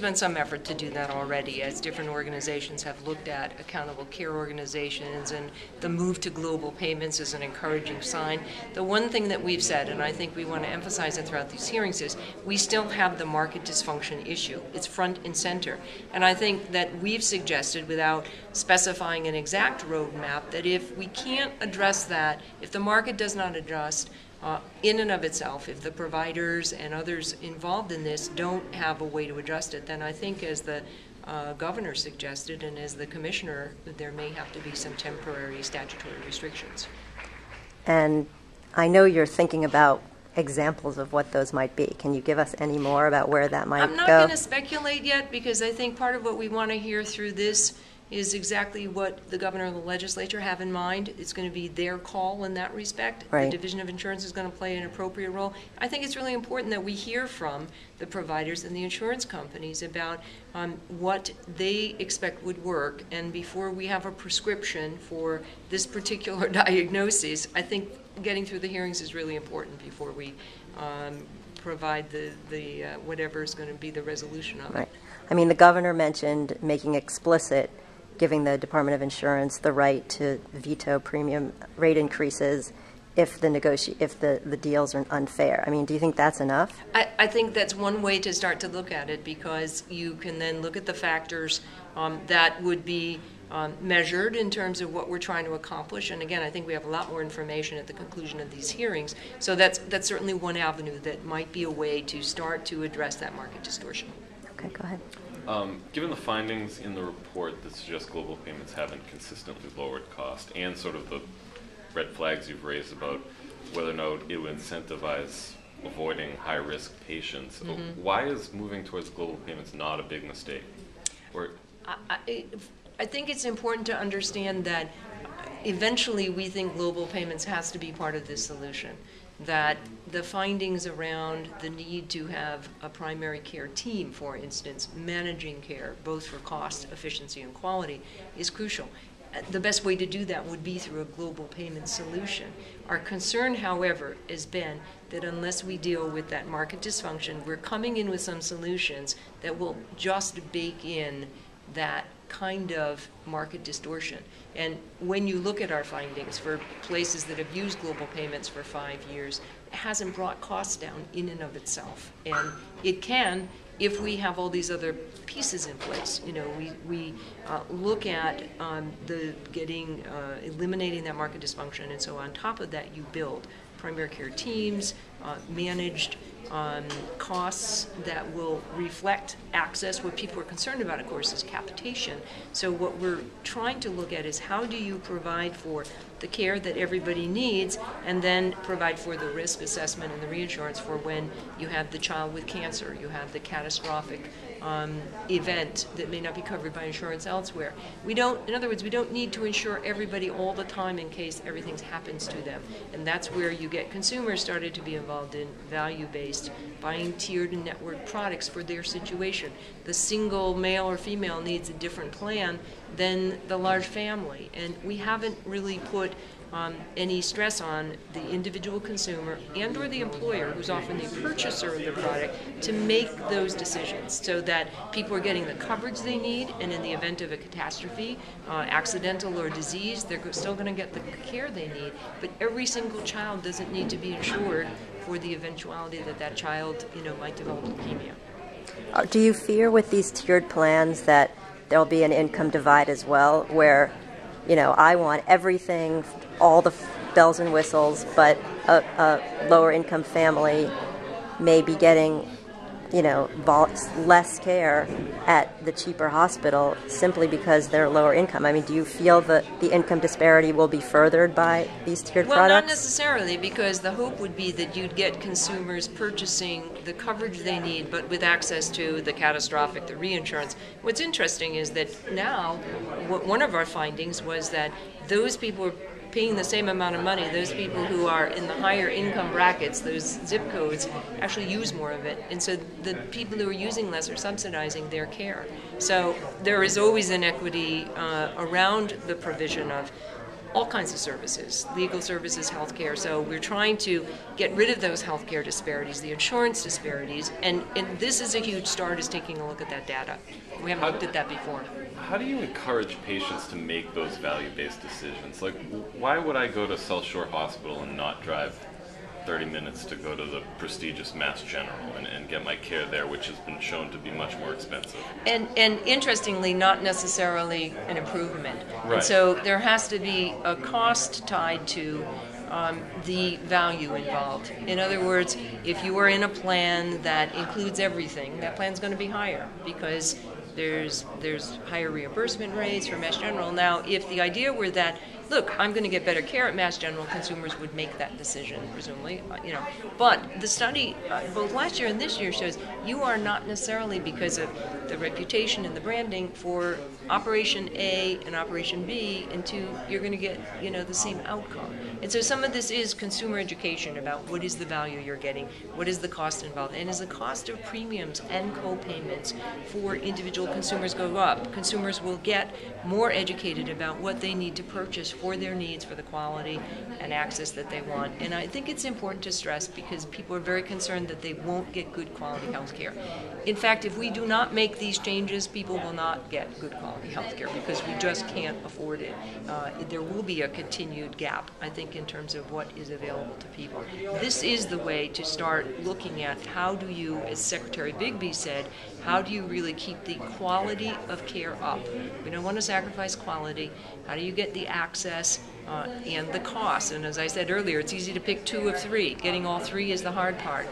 been some effort to do that already, as different organizations have looked at accountable care organizations, and the move to global payments is an encouraging sign. The one thing that we've said, and I think we want to emphasize it throughout these hearings, is we still have the market dysfunction issue. It's front and center. And I think that we've suggested, without specifying an exact roadmap, that if we can't address that, if the market does not adjust, in and of itself, if the providers and others involved in this don't have a way to adjust it, then I think, as the governor suggested and as the commissioner, there may have to be some temporary statutory restrictions. And I know you're thinking about examples of what those might be. Can you give us any more about where that might go? I'm not going to speculate yet, because I think part of what we want to hear through this is exactly what the governor and the legislature have in mind. It's going to be their call in that respect. Right. The Division of Insurance is going to play an appropriate role. I think it's really important that we hear from the providers and the insurance companies about what they expect would work. And before we have a prescription for this particular diagnosis, I think getting through the hearings is really important before we provide the whatever is going to be the resolution of it. Right. I mean, the governor mentioned making explicit, giving the Department of Insurance the right to veto premium rate increases if the deals are unfair. I mean, do you think that's enough? I think that's one way to start to look at it, because you can then look at the factors that would be measured in terms of what we're trying to accomplish. And again, I think we have a lot more information at the conclusion of these hearings. So that's certainly one avenue that might be a way to start to address that market distortion. Okay, go ahead. Given the findings in the report that suggest global payments haven't consistently lowered cost, and sort of the red flags you've raised about whether or not it would incentivize avoiding high-risk patients, why is moving towards global payments not a big mistake? Or I think it's important to understand that eventually we think global payments has to be part of this solution. That the findings around the need to have a primary care team, for instance, managing care, both for cost, efficiency, and quality, is crucial. The best way to do that would be through a global payment solution. Our concern, however, has been that unless we deal with that market dysfunction, we're coming in with some solutions that will just bake in that kind of market distortion. And when you look at our findings for places that have used global payments for 5 years, it hasn't brought costs down in and of itself. And it can if we have all these other pieces in place. You know, we look at eliminating that market dysfunction, and so on top of that you build primary care teams, managed costs that will reflect access. What people are concerned about, of course, is capitation. So what we're trying to look at is how do you provide for the care that everybody needs, and then provide for the risk assessment and the reinsurance for when you have the child with cancer, you have the catastrophic event that may not be covered by insurance elsewhere. In other words, we don't need to insure everybody all the time in case everything happens to them. And that's where you get consumers started to be involved in value-based, buying tiered and network products for their situation. The single male or female needs a different plan than the large family. And we haven't really put any stress on the individual consumer and or the employer, who's often the purchaser of the product, to make those decisions so that people are getting the coverage they need, and in the event of a catastrophe, accidental or disease, they're still going to get the care they need. But every single child doesn't need to be insured for the eventuality that that child, might develop leukemia. Do you fear with these tiered plans that there'll be an income divide as well, where I want everything, all the bells and whistles, but a lower income family may be getting, less care at the cheaper hospital simply because they're lower income? I mean, do you feel that the income disparity will be furthered by these tiered products? Well, not necessarily, because the hope would be that you'd get consumers purchasing the coverage they need, but with access to the catastrophic, the reinsurance. What's interesting is that now, one of our findings was that those people are paying the same amount of money. Those people who are in the higher income brackets, those zip codes, actually use more of it. And so the people who are using less are subsidizing their care. So there is always inequity around the provision of all kinds of services, legal services, healthcare. So we're trying to get rid of those healthcare disparities, the insurance disparities, and this is a huge start, is taking a look at that data. We haven't looked at that before. How do you encourage patients to make those value-based decisions? Like, why would I go to South Shore Hospital and not drive 30 minutes to go to the prestigious Mass General and get my care there, which has been shown to be much more expensive? And interestingly, not necessarily an improvement. Right. And so there has to be a cost tied to the value involved. In other words, if you are in a plan that includes everything, that plan's going to be higher because there's higher reimbursement rates for Mass General. Now, if the idea were that, look, I'm going to get better care at Mass General, consumers would make that decision, presumably, But the study, both last year and this year, shows you are not necessarily, because of the reputation and the branding, for Operation A and Operation B, and two, you're going to get, the same outcome. And so some of this is consumer education about what is the value you're getting, what is the cost involved, and as the cost of premiums and co-payments for individual consumers go up, consumers will get more educated about what they need to purchase for their needs, for the quality and access that they want. And I think it's important to stress, because people are very concerned that they won't get good quality health care. In fact, if we do not make these changes, people will not get good quality health care because we just can't afford it. There will be a continued gap, I think, in terms of what is available to people. This is the way to start looking at how do you, as Secretary Bigby said, how do you really keep the quality of care up? We don't want to sacrifice quality. How do you get the access and the cost? And as I said earlier, it's easy to pick two of three. Getting all three is the hard part.